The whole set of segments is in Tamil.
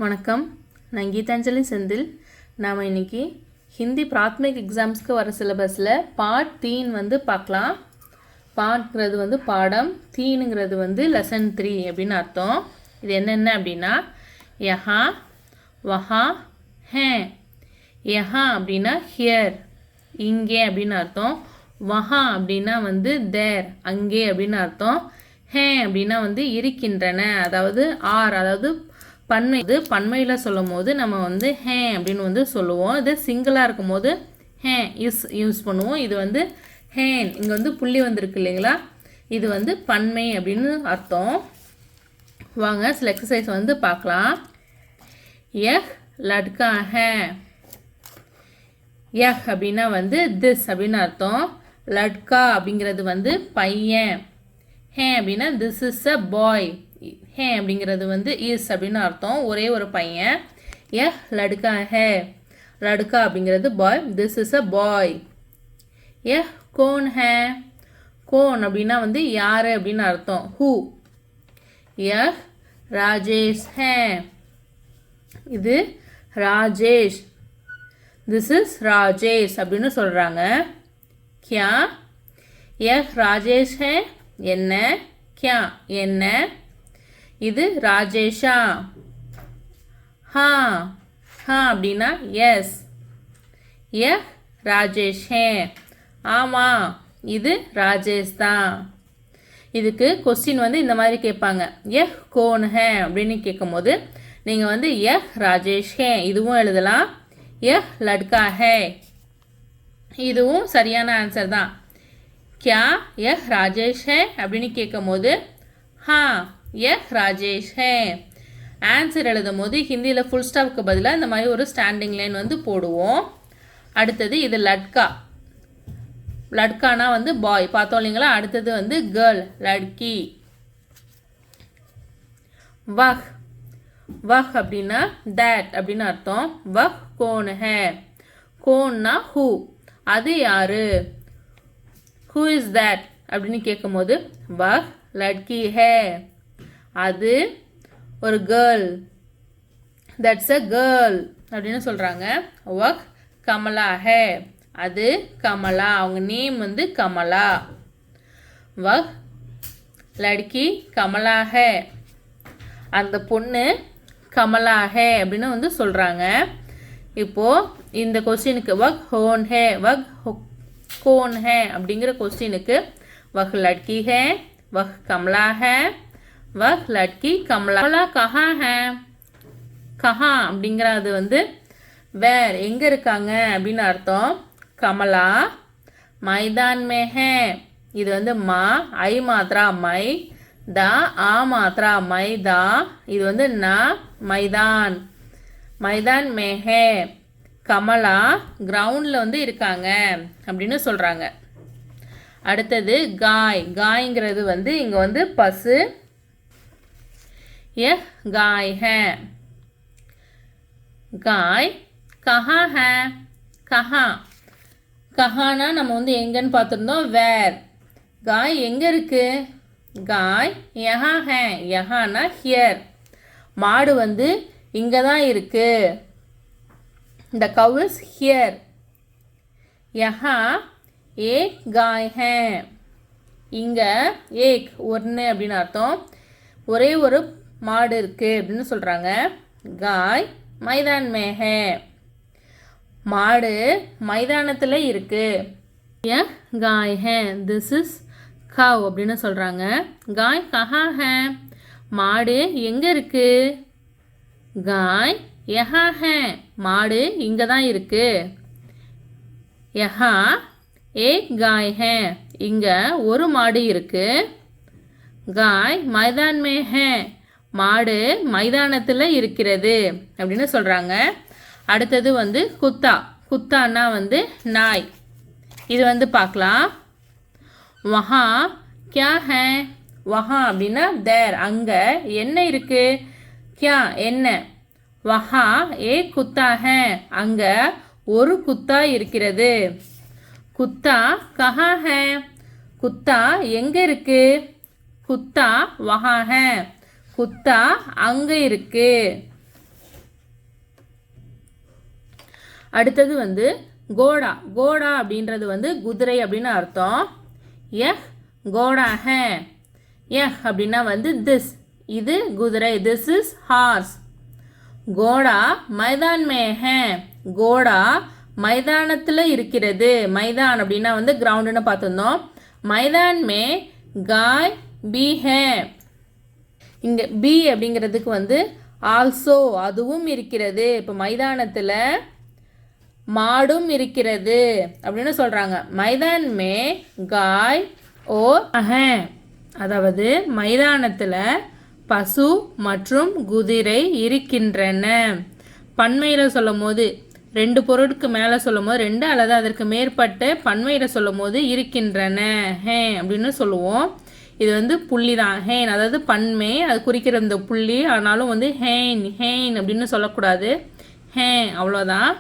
வணக்கம், நான் கீதாஞ்சலி செந்தில். நாம் இன்றைக்கி ஹிந்தி பிராத்மிக் எக்ஸாம்ஸ்க்கு வர சிலபஸில் பார்ட் 3 வந்து பார்க்கலாம். பார்ட்ங்கிறது வந்து பாடம், தீனுங்கிறது வந்து லெசன் 3 அப்படின்னு அர்த்தம். இது என்னென்ன அப்படின்னா யஹா, வஹா, ஹே. யஹா அப்படின்னா ஹியர், இங்கே அப்படின்னு அர்த்தம். வஹா அப்படின்னா வந்து தேர், அங்கே அப்படின்னு அர்த்தம். ஹே அப்படின்னா வந்து இருக்கின்றன, அதாவது ஆர், அதாவது பன்மை. இது பன்மையில் சொல்லும் போது நம்ம வந்து ஹே அப்படின்னு வந்து சொல்லுவோம். இது சிங்கிளாக இருக்கும் போது ஹே யூஸ் பண்ணுவோம். இது வந்து ஹேன், இங்கே வந்து புள்ளி வந்திருக்கு இல்லைங்களா, இது வந்து பன்மை அப்படின்னு அர்த்தம். வாங்க சில எக்ஸசைஸ் வந்து பார்க்கலாம். யஹ் லட்கா ஹே. யஹ் அப்படின்னா வந்து திஸ் அப்படின்னு அர்த்தம். லட்கா அப்படிங்கிறது வந்து பையன். ஹே அப்படின்னா திஸ் இஸ் அ பாய். ஹே அப்படிங்கிறது வந்து இஸ் அப்படின்னு அர்த்தம், ஒரே ஒரு பையன். யஹ் லடுக்கா ஹே. லடுக்கா அப்படிங்கிறது boy, this is a boy. யஹ் கோன் ஹே. கோன் அப்படின்னா வந்து யார் அப்படின்னு அர்த்தம், ஹூ. யஹ் ராஜேஷ் ஹே. இது ராஜேஷ், திஸ் இஸ் ராஜேஷ் அப்படின்னு சொல்கிறாங்க. கியா. யஹ் ராஜேஷ் ஹே. என்ன. கியா என்ன. இது ராஜேஷா. ஹா. ஹா அப்படின்னா எஸ். யஹ் ராஜேஷ் ஹே. ஆமாம், இது ராஜேஷ் தான். இதுக்கு கொஸ்டின் வந்து இந்த மாதிரி கேட்பாங்க. யஹ் கோன் ஹே அப்படின்னு கேட்கும்போது நீங்கள் வந்து யஹ் ராஜேஷ் ஹே இதுவும் எழுதலாம். யஹ் லட்கா ஹே இதுவும் சரியான ஆன்சர் தான். கியா யஹ் ராஜேஷ் ஹே அப்படின்னு கேட்கும்போது ஹா யஹ் ராஜேஷ் ஹே. ஆன்சர் எழுதும் போது ஹிந்தியில் ஃபுல் ஸ்டாப்க்கு பதிலாக இந்த மாதிரி ஒரு ஸ்டாண்டிங் லைன் வந்து போடுவோம். அடுத்தது இது லட்கா. லட்கானா வந்து பாய் பார்த்தோம் இல்லைங்களா. அடுத்தது வந்து கேர்ள், லட்கி. வஹ். வஹ் அப்படின்னா தேட் அப்படின்னு அர்த்தம். வஹ் கோன் ஹே. கோன்னா ஹூ, அது யாரு. ஹூ இஸ் தேட் அப்படின்னு கேட்கும்போது வஹ் லட்கி ஹே, அது ஒரு கேர்ள், தட்ஸ் அ கேர்ள் அப்படின்னு சொல்கிறாங்க. வஹ் கமலா ஹே, அது கமலா, அவங்க நேம் வந்து கமலா. வஹ் லட்கி கமலா ஹே, அந்த பொண்ணு கமலா ஹே அப்படின்னு வந்து சொல்கிறாங்க. இப்போது இந்த கொஸ்டினுக்கு வஹ் ஹோன் ஹே, வஹ் கோன் ஹே அப்படிங்கிற கொஸ்டினுக்கு வஹ் லட்கி ஹே, வஹ் கமலா ஹே, வஹ் லட்கி கமலா. கமலா கஹா ஹே. கஹா அப்படிங்கிறது வந்து வேர், எங்கே இருக்காங்க அப்படின்னு அர்த்தம். கமலா மைதான் மே ஹே. இது வந்து மா, ஐ மாத்ரா மை, தா ஆ மாத்ரா மை தா, இது வந்து நா மைதான். மைதான் மே ஹே. கமலா கிரவுண்டில் வந்து இருக்காங்க அப்படின்னு சொல்கிறாங்க. அடுத்தது காய். காய்ங்கிறது வந்து இங்கே வந்து பசு. யஹ் காய் ஹே. காய் கஹா ஹே. கஹா. கஹானா நம்ம வந்து எங்கன்னு பார்த்துருந்தோம், வேர். காய் எங்கே இருக்கு. காய் யஹா ஹே. யஹானா ஹியர். மாடு வந்து இங்கே தான் இருக்கு. The cow is here. यहाँ एक गाय है. இங்கே ஏக் ஒன்று அப்படின்னு அர்த்தம், ஒரே ஒரு மாடு இருக்குது அப்படின்னு சொல்கிறாங்க. காய் மைதான் மே ஹே. மாடு மைதானத்தில் இருக்குது. யஹ் காய் ஹே, திஸ் இஸ் கவ் அப்படின்னு சொல்கிறாங்க. காய் கஹா ஹே. மாடு எங்கே இருக்குது. காய் யஹா ஹே. மாடு இங்கே தான் இருக்கு. யஹா ஏக் காய் ஹே. இங்கே ஒரு மாடு இருக்கு. காய் மைதான் மே ஹே. மாடு மைதானத்தில் இருக்கிறது அப்படின்னு சொல்கிறாங்க. அடுத்தது வந்து குத்தா. குத்தான்னா வந்து நாய். இது வந்து பார்க்கலாம். வஹா கியா ஹே. வஹா அப்படின்னா தேர், அங்கே என்ன இருக்கு. கியா என்ன. வஹா ஏ குத்தா ஹே. அங்கே ஒரு குத்தா இருக்கிறது. குத்தா கஹா ஹே. குத்தா எங்கே இருக்கு. குத்தா வஹா ஹே. குத்தா அங்கே இருக்கு. அடுத்தது வந்து கோடா. கோடா அப்படின்றது வந்து குதிரை அப்படின்னு அர்த்தம். யஹ் கோடா ஹே. யஹ் அப்படின்னா வந்து திஸ், இது குதிரை, திஸ் இஸ் ஹார்ஸ். கோடா மைதான் மே ஹே. கோடா மைதானத்தில் இருக்கிறது. மைதான் அப்படின்னா வந்து கிரவுண்டுன்னு பார்த்துருந்தோம். மைதான் மே காய் பி ஹே. இங்கே பி அப்படிங்கிறதுக்கு வந்து ஆல்சோ, அதுவும் இருக்கிறது. இப்போ மைதானத்தில் மாடும் இருக்கிறது அப்படின்னு சொல்கிறாங்க. மைதான் மே காய் ஓ அஹே, அதாவது மைதானத்தில் பசு மற்றும் குதிரை இருக்கின்றன. பன்மையில் சொல்லும் போது 2 பொருளுக்கு மேலே சொல்லும் போது 2 அல்லது அதற்கு மேற்பட்ட பன்மையில் சொல்லும் போது இருக்கின்றன ஹே அப்படின்னு சொல்லுவோம். இது வந்து புள்ளி தான், ஹேன், அதாவது பன்மை, அது குறிக்கிற இந்த புள்ளி. ஆனாலும் வந்து ஹேன் ஹேன் அப்படின்னு சொல்லக்கூடாது, ஹே அவ்வளோதான்.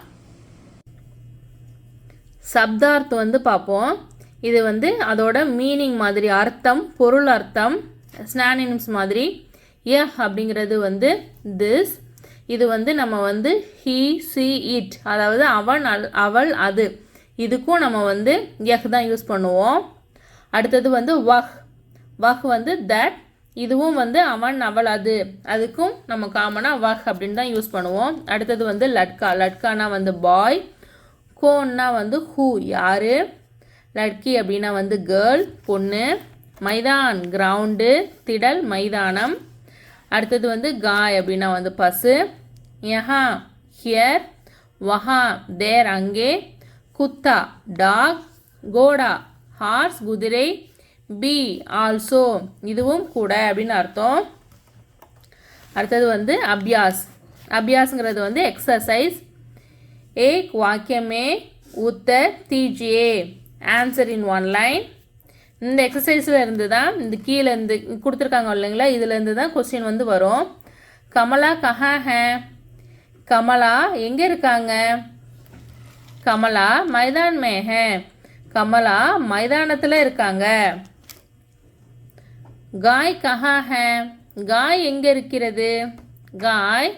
சப்தார்த்தம் வந்து பார்ப்போம். இது வந்து அதோட மீனிங் மாதிரி, அர்த்தம், பொருள் அர்த்தம், ஸ்னானிம்ஸ் மாதிரி. யஹ் அப்படிங்கிறது வந்து திஸ். இது வந்து நம்ம வந்து ஹீ சி இட், அதாவது அவன் அவள் அது, இதுக்கும் நம்ம வந்து யஹ் தான் யூஸ் பண்ணுவோம். அடுத்தது வந்து வஹ். வஹ் வந்து தட், இதுவும் வந்து அவன் அவள் அது, அதுக்கும் நம்ம காமனாக வஹ் அப்படின்னு தான் யூஸ் பண்ணுவோம். அடுத்தது வந்து லட்கா. லட்கானா வந்து பாய். கோன்னா வந்து ஹூ, யார். லட்கி அப்படின்னா வந்து கேர்ள், பொண்ணு. மைதான் கிரவுண்டு, திடல், மைதானம். அடுத்தது வந்து காய் அப்படின்னா வந்து பசு. யஹா ஹியர். வஹா தேர், அங்கே. குத்தா டாக். கோடா ஹார்ஸ், குதிரை. பி ஆல்சோ, இதுவும் கூட அப்படின்னு அர்த்தம். அடுத்தது வந்து அபியாஸ். அபியாஸ்ங்கிறது வந்து எக்ஸசைஸ். एक वाक्य में उत्तर दीजिए, ஆன்சர் இன் 1 லைன். இந்த எக்ஸசைஸில் இருந்து தான், இந்த கீழே இருந்து கொடுத்துருக்காங்க இல்லைங்களா, இதுலேருந்து தான் கொஸ்டின் வந்து வரும். கமலா கஹா ஹே. கமலா எங்கே இருக்காங்க? கமலா மைதான் மே ஹே. கமலா மைதானத்தில் இருக்காங்க. காய் கஹா ஹே. காய் எங்கே இருக்கிறது? காய்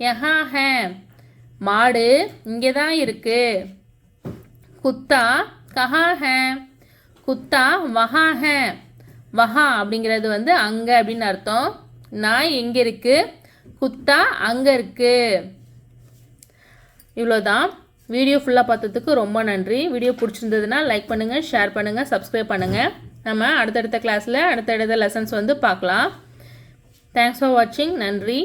யஹா ஹே. மாடு இங்கே தான் இருக்கு. குத்தா கஹா ஹே. குத்தா வஹா ஹே. வஹா அப்படிங்கிறது வந்து அங்கே அப்படின்னு அர்த்தம். நாய் எங்கே இருக்கு? குத்தா அங்கே இருக்கு. இவ்வளோதான். வீடியோ ஃபுல்லாக பார்த்ததுக்கு ரொம்ப நன்றி. வீடியோ பிடிச்சிருந்ததுன்னா லைக் பண்ணுங்கள், ஷேர் பண்ணுங்கள், சப்ஸ்கிரைப் பண்ணுங்கள். நம்ம அடுத்தடுத்த கிளாஸில் அடுத்தடுத்த லெசன்ஸ் வந்து பார்க்கலாம். தேங்க்ஸ் ஃபார் வாட்சிங். நன்றி.